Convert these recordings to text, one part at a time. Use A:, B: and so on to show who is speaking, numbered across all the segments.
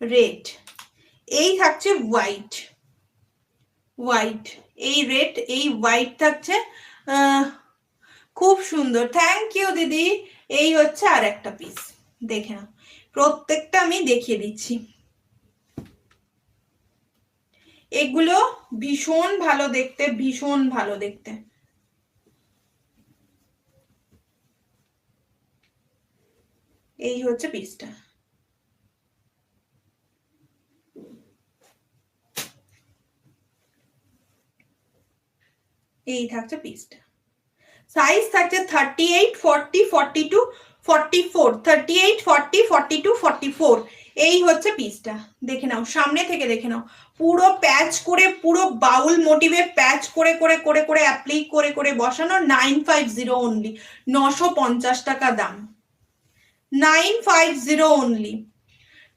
A: Red, এই থাকছে white, white, এই রেড এই হোয়াইট থাকছে, খুব সুন্দর, থ্যাংক ইউ দিদি। এই হচ্ছে আর একটা পিস, দেখে নাও, প্রত্যেকটা আমি দেখিয়ে দিচ্ছি। এগুলো ভীষণ ভালো দেখতে, ভীষণ ভালো দেখতে। এই হচ্ছে পিসটা, এই থাকছে পিসটা। সাইজ থাকছে 38, 40, 42, 44, 38, 40, 42, 44। এই হচ্ছে পিসটা, দেখে নাও, সামনে থেকে দেখে নাও, পুরো প্যাচ করে, পুরো বাউল মোটিভে প্যাচ করে করে করে করে অ্যাপ্লিক করে করে বসানো। 950 অনলি, 950 টাকা দাম, 950 অনলি,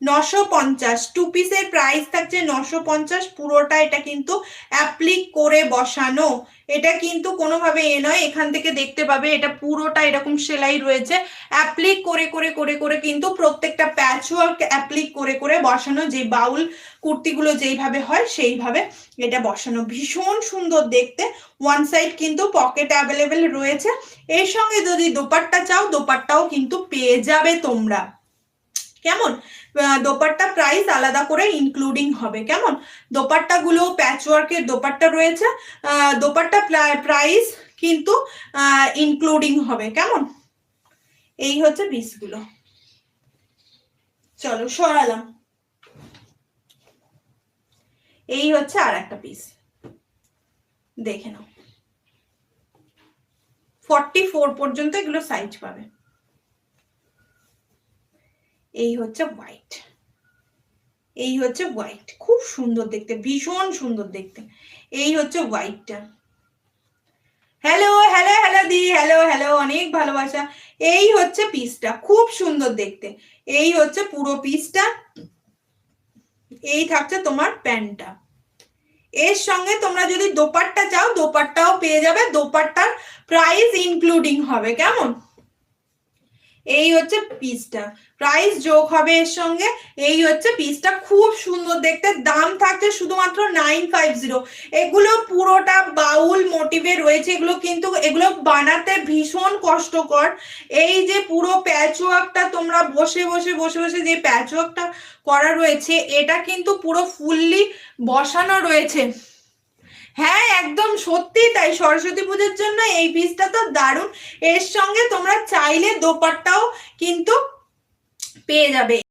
A: 950। টু পিসের প্রাইস থাকছে 950 পুরোটা। এটা কিন্তু অ্যাপ্লিক করে বসানো, এটা কিন্তু কোনোভাবে এ নয়, এখান থেকে দেখতে পাবে এটা পুরোটা এরকম সেলাই রয়েছে, অ্যাপ্লিক করে করে করে করে কিন্তু প্রত্যেকটা প্যাচওয়ার্ক অ্যাপ্লিক করে করে বসানো, যে বাউল কুর্তিগুলো যেইভাবে হয় সেইভাবে এটা বসানো, ভীষণ সুন্দর দেখতে। ওয়ান সাইড কিন্তু পকেট অ্যাভেলেবেল রয়েছে। এর সঙ্গে যদি দোপাট্টা চাও, দোপাট্টাও কিন্তু পেয়ে যাবে তোমরা, কেমন? দোপাট্টা প্রাইস আলাদা করে ইনক্লুডিং হবে, কেমন? দোপাট্টা গুলো প্যাচওয়ার্কের দোপাট্টা রয়েছে, দোপাট্টা প্রাইস কিন্তু ইনক্লুডিং হবে, কেমন? এই হচ্ছে পিসগুলো, চলো সরালাম। এই হচ্ছে আর একটা পিস, দেখে নাও, 44 পর্যন্ত এগুলো সাইজ পাবে। এই হচ্ছে হোয়াইট, এই হচ্ছে হোয়াইট, খুব সুন্দর দেখতে, ভীষণ সুন্দর দেখতে। এই হচ্ছে হোয়াইটটা। হ্যালো হ্যালো হ্যালো দি, হ্যালো হ্যালো, অনেক ভালোবাসা। এই হচ্ছে পিসটা, খুব সুন্দর দেখতে। এই হচ্ছে পুরো পিসটা। এই থাকছে তোমার প্যান্টটা, এর সঙ্গে তোমরা যদি দোপাট্টা চাও, দোপাট্টাও পেয়ে যাবে, দোপাট্টার প্রাইস ইনক্লুডিং হবে, কেমন? এই হচ্ছে পিসটা, প্রাইস যোগ হবে এর সঙ্গে। এই হচ্ছে পিসটা, খুব সুন্দর দেখতে, দাম থাকছে শুধুমাত্র 950। এগুলো পুরোটা বাউল মোটিভে রয়েছে, এগুলো কিন্তু এগুলো বানাতে ভীষণ কষ্টকর। এই যে পুরো প্যাচওয়ার্কটা তোমরা বসে বসে বসে বসে যে প্যাচওয়ার্কটা করা রয়েছে, এটা কিন্তু পুরো ফুললি বসানো রয়েছে। হ্যাঁ একদম সত্যি তাই, সরস্বতী পুজোর জন্য এই পিসটা তো দারুণ। এর সঙ্গে তোমরা চাইলে দোপাট্টাও কিন্তু পেয়ে যাবে।